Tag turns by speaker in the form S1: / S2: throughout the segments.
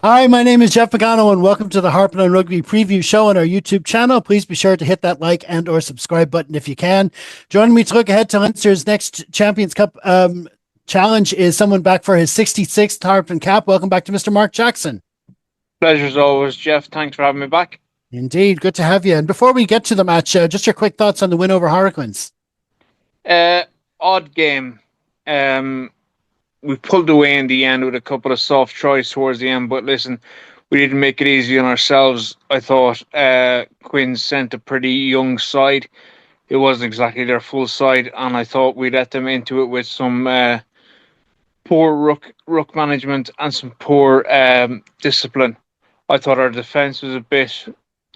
S1: Hi, my name is Jeff Pagano, and welcome to the Harping on Rugby preview show on our YouTube channel. Please be sure to hit that like and or subscribe button if you can. Joining me to look ahead to Leinster's next Champions Cup challenge is someone back for his 66th Harping cap. Welcome back to Mr. Mark Jackson.
S2: Pleasure as always, Jeff. Thanks for having me back.
S1: Indeed, good to have you. And before we get to the match, just your quick thoughts on the win over Harlequins.
S2: Uh, Odd game. Um, we pulled away in the end with a couple of soft tries towards the end, but listen, we didn't make it easy on ourselves. I thought Quinn sent a pretty young side. It wasn't exactly their full side, and I thought we let them into it with some poor ruck management and some poor discipline. I thought our defence was a bit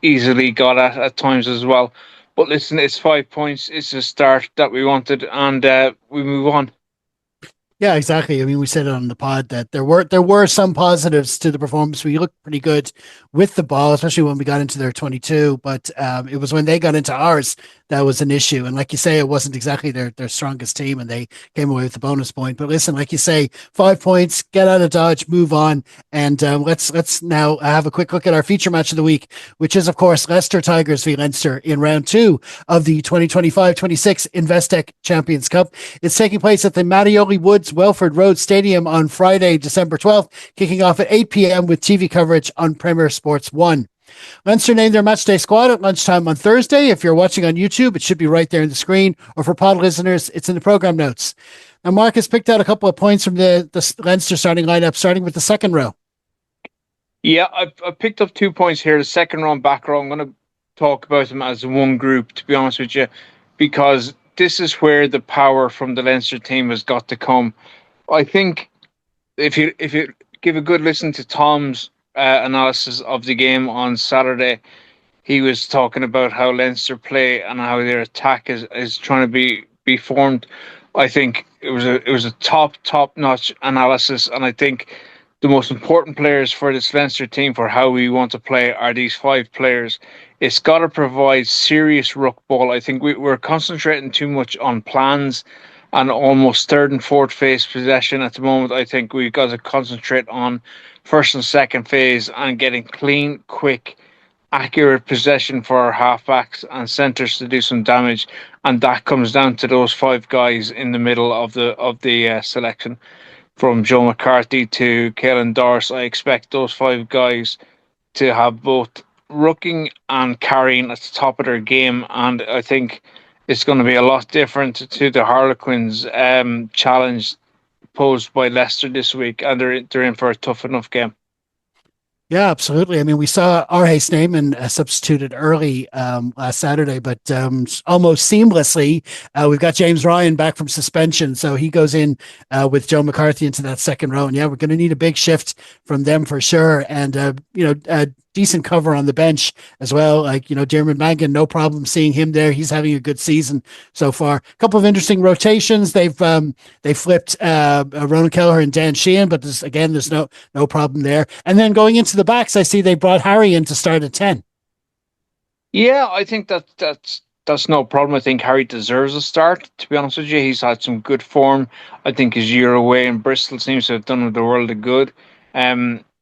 S2: easily got at times as well. But listen, it's 5 points. It's a start that we wanted, and we move on.
S1: Yeah, exactly. I mean, we said it on the pod that there were some positives to the performance. We looked pretty good with the ball, especially when we got into their 22. But it was when they got into ours that was an issue. And like you say, it wasn't exactly their strongest team, and they came away with the bonus point. But listen, like you say, 5 points, get out of Dodge, move on, and let's now have a quick look at our feature match of the week, which is of course Leicester Tigers v Leinster in round two of the 2025-26 Investec Champions Cup. It's taking place at the Mattioli Woods Welford Road Stadium on Friday, December 12th, kicking off at 8 p.m. with TV coverage on Premier Sports 1. Leinster named their matchday squad at lunchtime on Thursday. If you're watching on YouTube, it should be right there in the screen, or for pod listeners, it's in the program notes. Now, Mark has picked out a couple of points from the Leinster starting lineup, starting with the second row.
S2: Yeah, I picked up 2 points here. The second row and back row, I'm going to talk about them as one group, to be honest with you, because this is where the power from the Leinster team has got to come. I think if you give a good listen to Tom's analysis of the game on Saturday, he was talking about how Leinster play and how their attack is trying to be formed. I think it was a top notch analysis, and I think the most important players for this Leinster team for how we want to play are these five players. It's got to provide serious ruck ball. I think we're concentrating too much on plans and almost third and fourth phase possession at the moment. I think we've got to concentrate on first and second phase and getting clean, quick, accurate possession for our halfbacks and centres to do some damage, and that comes down to those five guys in the middle of the selection, from Joe McCarthy to Caelan Doris. I expect those five guys to have both rooking and carrying at the top of their game, and I think it's going to be a lot different to the Harlequins challenge posed by Leicester this week, and they're in for a tough enough game.
S1: Yeah, absolutely. I mean, we saw R.H. Snyman substituted early last Saturday, but almost seamlessly, we've got James Ryan back from suspension. So he goes in with Joe McCarthy into that second row. And yeah, we're going to need a big shift from them for sure. And, decent cover on the bench as well. Like, Dermot Mangan, no problem seeing him there. He's having a good season so far. A couple of interesting rotations. They flipped Ronan Kelleher and Dan Sheehan, but there's no problem there. And then going into the backs, I see they brought Harry in to start at 10.
S2: Yeah, I think that's no problem. I think Harry deserves a start. To be honest with you, he's had some good form. I think his year away in Bristol seems to have done the world of good.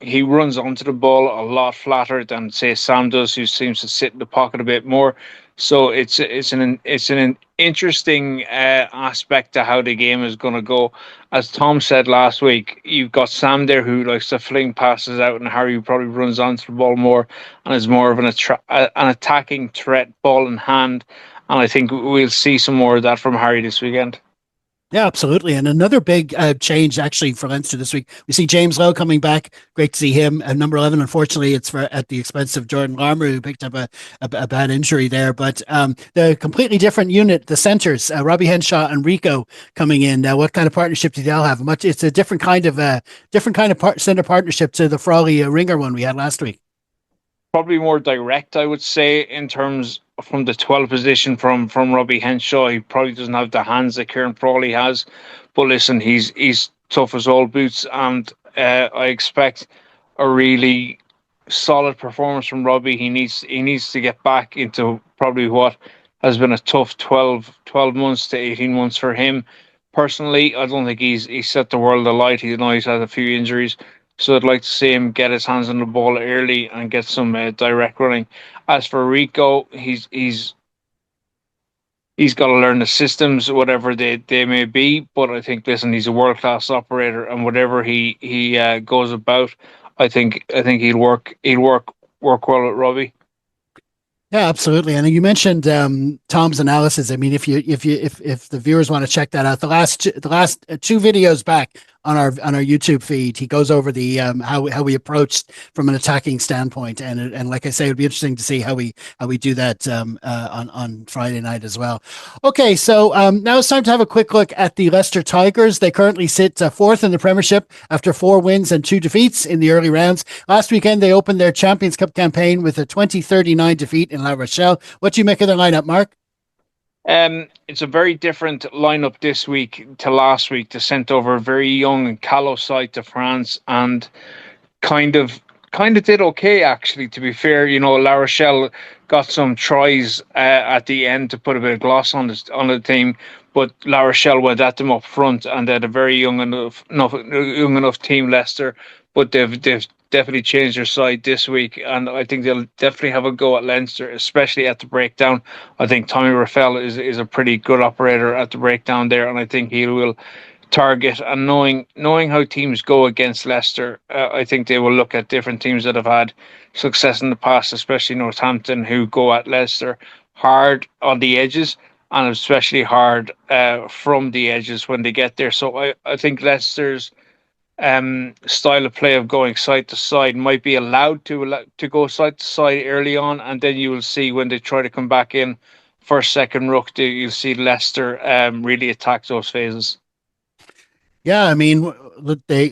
S2: He runs onto the ball a lot flatter than say Sam does, who seems to sit in the pocket a bit more. So it's an interesting aspect to how the game is going to go. As Tom said last week, you've got Sam there who likes to fling passes out, and Harry probably runs onto the ball more and is more of an attacking threat, ball in hand. And I think we'll see some more of that from Harry this weekend.
S1: Yeah, absolutely. And another big change actually for Leinster this week. We see James Lowe coming back. Great to see him. Number 11, unfortunately, it's at the expense of Jordan Larmour, who picked up a bad injury there. But the completely different unit, the centres, Robbie Henshaw and Rico coming in. Now, what kind of partnership do they'll have? It's a different kind of centre partnership to the Frawley Ringer one we had last week.
S2: Probably more direct, I would say, in terms from the 12 position from Robbie Henshaw. He probably doesn't have the hands that Kieran Frawley has, but listen, he's tough as all boots, and I expect a really solid performance from Robbie. He needs to get back into probably what has been a tough 12 months to 18 months for him. Personally, I don't think he's set the world alight. He's had a few injuries, So I'd like to see him get his hands on the ball early and get some direct running. As for Rico, he's got to learn the systems, whatever they may be. But I think, listen, he's a world class operator, and whatever he goes about, I think he'll work well with Robbie.
S1: Yeah, absolutely. And you mentioned Tom's analysis. I mean, if the viewers want to check that out, the last two videos back on our YouTube feed, he goes over the how we approached from an attacking standpoint, and like I say, it'd be interesting to see how we do that on Friday night as well. Okay, so now it's time to have a quick look at the Leicester Tigers. They currently sit fourth in the Premiership after 4 wins and 2 defeats in the early rounds. Last weekend, they opened their Champions Cup campaign with a 20-39 defeat in La Rochelle. What do you make of their lineup, Mark?
S2: It's a very different lineup this week to last week. They sent over a very young and callow side to France, and kind of kind of did okay actually. To be fair, La Rochelle got some tries at the end to put a bit of gloss on the team, but La Rochelle went at them up front, and they had a very young enough team, Leicester. But they've definitely changed their side this week, and I think they'll definitely have a go at Leinster, especially at the breakdown. I think Tommy Raffel is a pretty good operator at the breakdown there, and I think he will target, and knowing how teams go against Leicester, I think they will look at different teams that have had success in the past, especially Northampton, who go at Leicester hard on the edges, and especially hard from the edges when they get there. So I think Leicester's style of play of going side to side might be allowed to go side to side early on, and then you will see when they try to come back in first, second ruck, you'll see Leicester really attack those phases.
S1: Yeah, I mean, they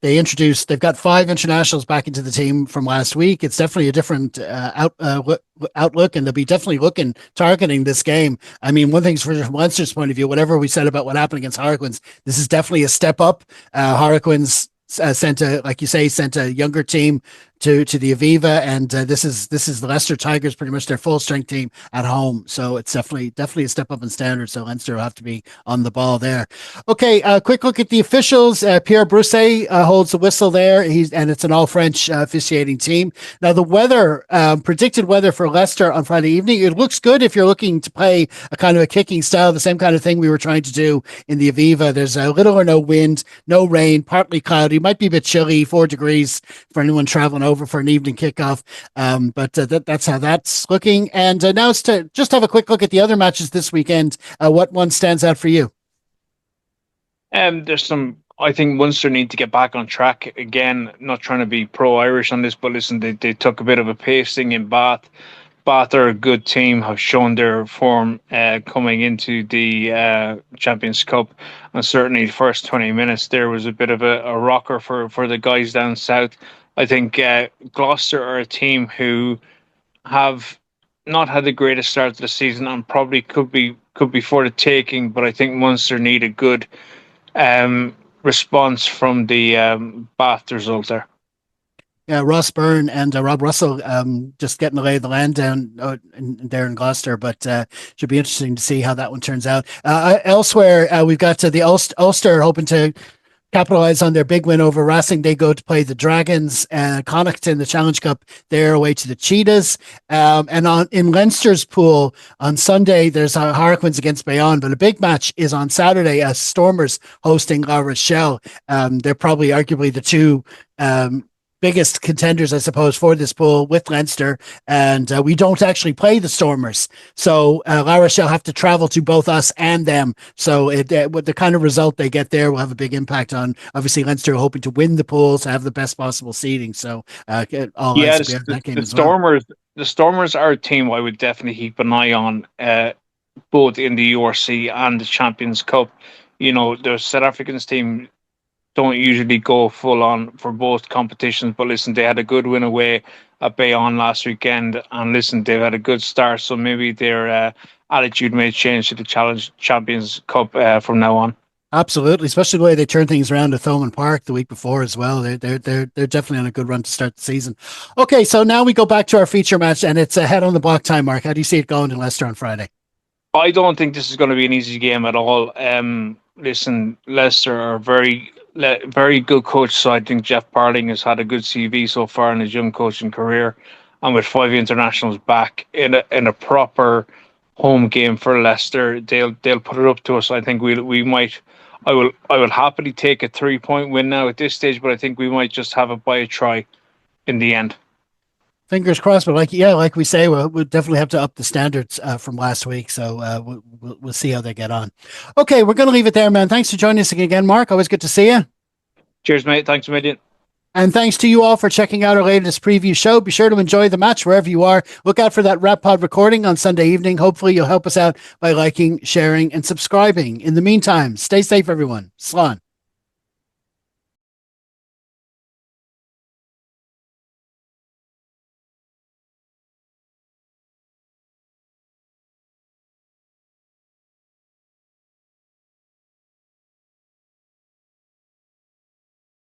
S1: introduced. They've got 5 internationals back into the team from last week. It's definitely a different outlook, and they'll be definitely looking targeting this game. I mean, one thing's from Leinster's point of view. Whatever we said about what happened against Harlequins, this is definitely a step up. Harlequins like you say, sent a younger team to the Aviva, and this is the Leicester Tigers, pretty much their full strength team at home. So it's definitely a step up in standards. So Leinster will have to be on the ball there. Okay, quick look at the officials. Pierre Brousset holds the whistle there. And it's an all French officiating team. Now the weather, predicted weather for Leicester on Friday evening. It looks good if you're looking to play a kind of a kicking style, the same kind of thing we were trying to do in the Aviva. There's little or no wind, no rain, partly cloudy. Might be a bit chilly, 4 degrees for anyone traveling over for an evening kickoff. But that's how that's looking. And now it's to just have a quick look at the other matches this weekend. What one stands out for you?
S2: There's some. I think Munster need to get back on track again. Not trying to be pro-Irish on this, but listen, they took a bit of a pasting in Bath. Bath are a good team, have shown their form coming into the Champions Cup, and certainly the first 20 minutes there was a bit of a rocker for the guys down south. I think Gloucester are a team who have not had the greatest start to the season, and probably could be for the taking. But I think Munster need a good response from the Bath result there.
S1: Yeah, Ross Byrne and Rob Russell just getting the lay of the land down there in Gloucester, but should be interesting to see how that one turns out. Elsewhere, we've got the Ulster hoping to capitalize on their big win over Racing. They go to play the Dragons. Connacht in the Challenge Cup, they're away to the Cheetahs. And in Leinster's pool on Sunday, there's Harlequins against Bayonne, but a big match is on Saturday as Stormers hosting La Rochelle. They're probably arguably the two biggest contenders, I suppose, for this pool with Leinster, and we don't actually play the Stormers, so La Rochelle have to travel to both us and them. So with the kind of result they get there will have a big impact on, obviously, Leinster hoping to win the pool to have the best possible seeding. So all eyes will be on that game as well.
S2: The Stormers are a team I would definitely keep an eye on, both in the URC and the Champions Cup. The South Africans team don't usually go full on for both competitions. But listen, they had a good win away at Bayonne last weekend, and listen, they've had a good start. So maybe their attitude may change to the Challenge Champions Cup from now on.
S1: Absolutely, especially the way they turned things around at Thomond Park the week before as well. They're definitely on a good run to start the season. Okay, so now we go back to our feature match, and it's a head on the block time, Mark. How do you see it going in Leicester on Friday?
S2: I don't think this is going to be an easy game at all. Listen, Leicester are very very good coach. So I think Jeff Parling has had a good CV so far in his young coaching career, and with 5 internationals back in a proper home game for Leicester, they'll put it up to us. I think we might. I will happily take a 3 point win now at this stage, but I think we might just have it by a try in the end.
S1: Fingers crossed, but like we say, we'll definitely have to up the standards from last week. So we'll see how they get on. Okay, we're going to leave it there, man. Thanks for joining us again, Mark. Always good to see you.
S2: Cheers, mate. Thanks a million.
S1: And thanks to you all for checking out our latest preview show. Be sure to enjoy the match wherever you are. Look out for that Rap Pod recording on Sunday evening. Hopefully, you'll help us out by liking, sharing, and subscribing. In the meantime, stay safe, everyone. Slán.